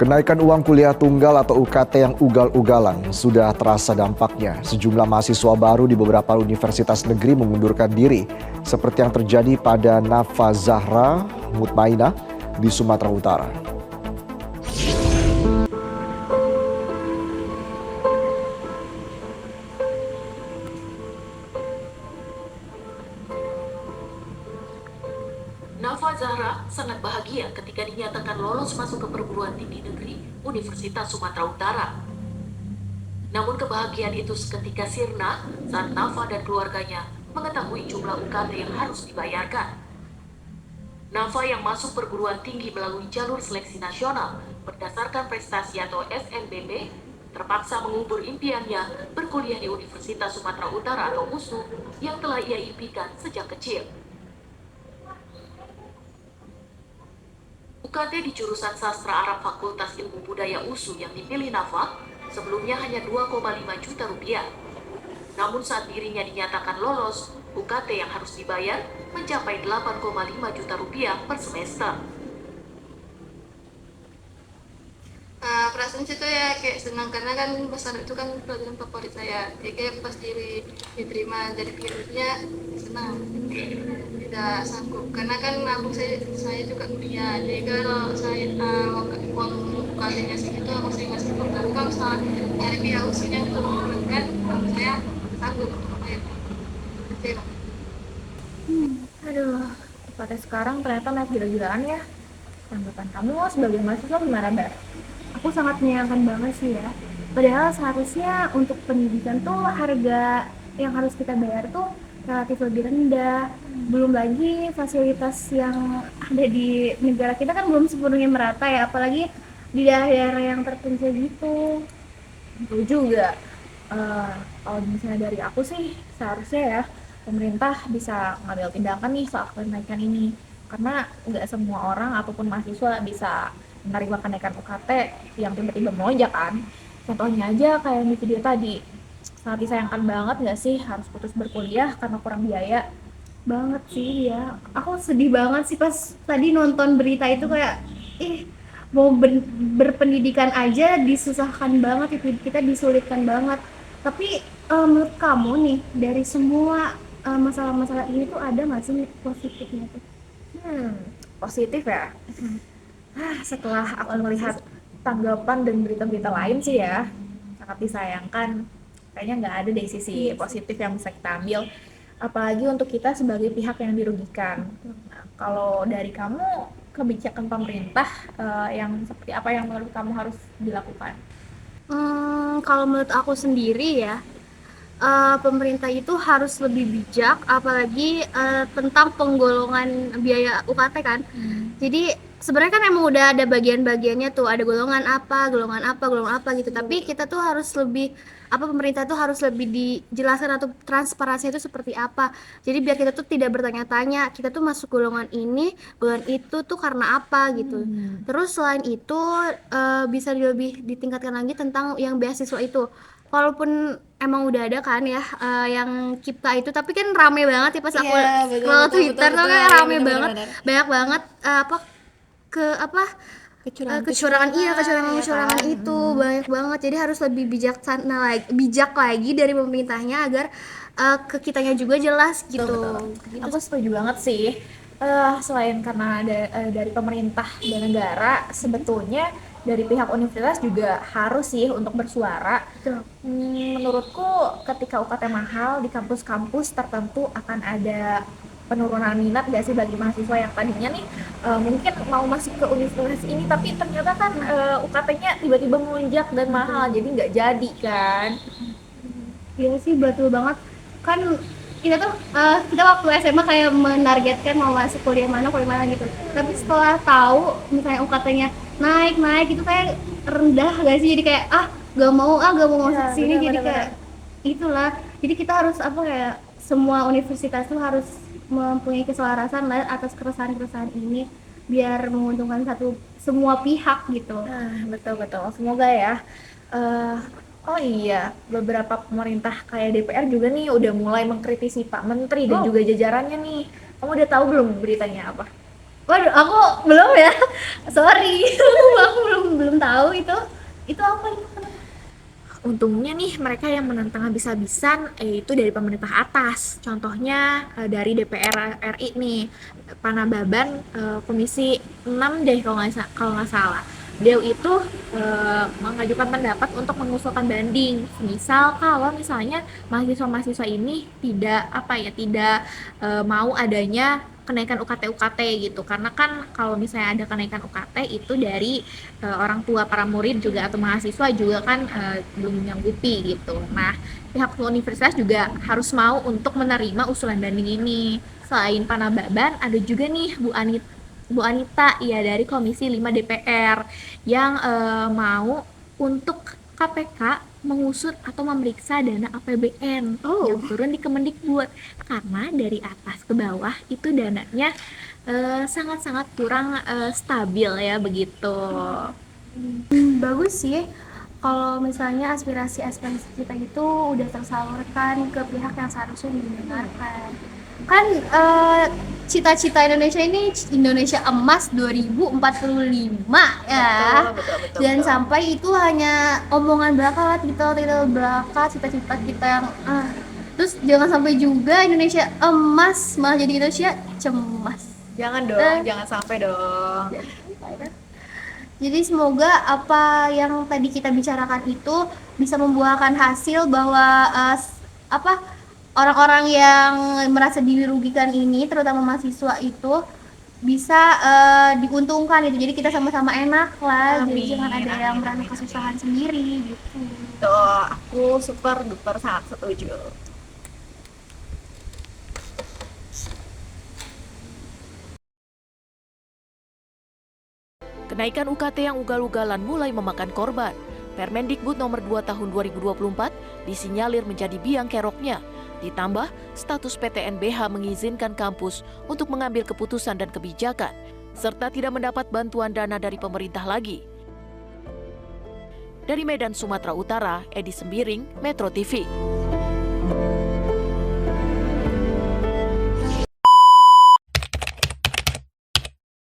Kenaikan uang kuliah tunggal atau UKT yang ugal-ugalan sudah terasa dampaknya. Sejumlah mahasiswa baru di beberapa universitas negeri mengundurkan diri, seperti yang terjadi pada Nafa Zahra Mutmainah di Sumatera Utara. Nafa Zahra sangat bahagia ketika dinyatakan lolos masuk ke perguruan tinggi negeri Universitas Sumatera Utara. Namun kebahagiaan itu seketika sirna saat Nafa dan keluarganya mengetahui jumlah UKT yang harus dibayarkan. Nafa yang masuk perguruan tinggi melalui jalur seleksi nasional berdasarkan prestasi atau SNBP terpaksa mengubur impiannya berkuliah di Universitas Sumatera Utara atau USU yang telah ia impikan sejak kecil. UKT di jurusan Sastra Arab Fakultas Ilmu Budaya USU yang dipilih Nafa sebelumnya hanya 2,5 juta rupiah. Namun saat dirinya dinyatakan lolos, UKT yang harus dibayar mencapai 8,5 juta rupiah per semester. Perasaan situ ya kayak senang karena kan bahasa Arab itu kan pelajaran favorit saya. Jadi kayak pas diterima jadi pilotnya senang. Tidak sanggup karena kan abang saya juga kuliah. Jadi kalau saya uang UKT-nya segitu abang saya nggak sanggup. Tapi kalau misalnya dari pihak usulnya untuk menurunkan, saya sanggup untuk bayar. Kecewa. Aduh, pada sekarang ternyata naik gila-gilaan ya. Tanggapan kamu sebagai mahasiswa gimana, Mbak? Aku sangat menyayangkan banget sih ya. Padahal seharusnya untuk pendidikan tuh harga yang harus kita bayar tuh relatif lebih rendah. Belum lagi fasilitas yang ada di negara kita kan belum sepenuhnya merata ya, apalagi di daerah-daerah yang terpencil gitu. Itu juga. Kalau misalnya dari aku sih, seharusnya ya pemerintah bisa ngambil tindakan nih soal kenaikan ini. Karena nggak semua orang ataupun mahasiswa bisa menerima kenaikan UKT yang tiba-tiba melonjak kan. Contohnya aja kayak di video tadi. Sangat disayangkan banget nggak sih harus putus berkuliah karena kurang biaya. Banget sih ya, aku sedih banget sih pas tadi nonton berita itu kayak mau berpendidikan aja disusahkan banget, itu kita disulitkan banget. Tapi menurut kamu nih dari semua masalah-masalah ini tuh ada nggak sih positifnya tuh? Positif ya. Setelah aku melihat tanggapan dan berita-berita lain sih ya, sangat disayangkan. Kayaknya nggak ada deh sisi positif yang bisa kita ambil. Apalagi untuk kita sebagai pihak yang dirugikan. Nah, kalau dari kamu, kebijakan pemerintah yang seperti apa yang menurut kamu harus dilakukan? Kalau menurut aku sendiri ya, pemerintah itu harus lebih bijak, apalagi tentang penggolongan biaya UKT kan. Jadi sebenarnya kan emang udah ada bagian-bagiannya tuh, ada golongan apa, golongan apa, golongan apa gitu. Tapi kita tuh harus lebih pemerintah tuh harus lebih dijelaskan atau transparansi itu seperti apa. Jadi biar kita tuh tidak bertanya-tanya, kita tuh masuk golongan ini, golongan itu tuh karena apa gitu. Terus selain itu bisa lebih ditingkatkan lagi tentang yang beasiswa itu. Walaupun emang udah ada kan ya yang Cipta itu, tapi kan rame banget ya pas aku scroll Twitter tuh kayak rame banget, banyak banget kecurangan, kecurangan itu banyak banget. Jadi harus lebih bijaksana lagi, bijak lagi dari pemerintahnya agar ke kitanya juga jelas gitu. Betul. Aku setuju banget sih. Selain karena ada dari pemerintah dan negara, sebetulnya dari pihak universitas juga harus sih untuk bersuara. Betul. Menurutku ketika UKT mahal di kampus-kampus tertentu akan ada penurunan minat gak sih bagi mahasiswa yang tadinya nih mungkin mau masuk ke universitas ini tapi ternyata kan UKT-nya tiba-tiba melonjak dan mahal jadi nggak jadi kan. Iya sih, betul banget. Kan kita waktu SMA kayak menargetkan mau masuk kuliah mana gitu. Tapi setelah tahu misalnya UKT-nya naik itu kayak rendah gak sih? Jadi kayak gak mau masuk sini. Jadi kayak itulah. Jadi kita harus kayak semua universitas tuh harus mempunyai keselarasan lah atas keresahan-keresahan ini biar menguntungkan semua pihak gitu. Betul semoga ya. Oh iya, beberapa pemerintah kayak DPR juga nih udah mulai mengkritisi Pak Menteri dan juga jajarannya nih. Kamu udah tahu belum beritanya apa? Waduh, aku belum ya. Sorry. Aku belum tahu itu. Itu apa itu? Untungnya nih mereka yang menentang habis-habisan itu dari pemerintah atas. Contohnya dari DPR RI nih, Pak Nababan, Komisi 6 deh kalau nggak salah. Beliau itu mengajukan pendapat untuk mengusulkan banding. Misal kalau misalnya mahasiswa-mahasiswa ini tidak mau adanya kenaikan UKT gitu, karena kan kalau misalnya ada kenaikan UKT itu dari orang tua para murid juga atau mahasiswa juga kan belum menyanggupi gitu. Nah, pihak universitas juga harus mau untuk menerima usulan banding ini. Selain Pak Nababan, ada juga nih Bu Anita ya dari Komisi 5 DPR yang mau untuk KPK mengusut atau memeriksa dana APBN yang turun di Kemendikbud, karena dari atas ke bawah itu dananya sangat-sangat kurang stabil ya begitu. Bagus sih kalau misalnya aspirasi-aspirasi kita itu udah tersalurkan ke pihak yang seharusnya didengarkan. Kan cita-cita Indonesia ini Indonesia Emas 2045 ya. Betul. Dan sampai itu hanya omongan belaka, titel-titel belaka, cita-cita kita yang terus jangan sampai juga Indonesia emas malah jadi Indonesia cemas. Jangan dong, jangan sampai dong. Jadi semoga apa yang tadi kita bicarakan itu bisa membuahkan hasil bahwa orang-orang yang merasa dirugikan ini, terutama mahasiswa itu bisa diuntungkan gitu. Jadi kita sama-sama enak lah. Jadi jangan ada yang merasa kesusahan sendiri gitu. Tuh, aku super duper sangat setuju. Kenaikan UKT yang ugal-ugalan mulai memakan korban. Permendikbud nomor 2 tahun 2024 disinyalir menjadi biang keroknya. Ditambah, status PTNBH mengizinkan kampus untuk mengambil keputusan dan kebijakan, serta tidak mendapat bantuan dana dari pemerintah lagi. Dari Medan, Sumatera Utara, Edi Sembiring, Metro TV.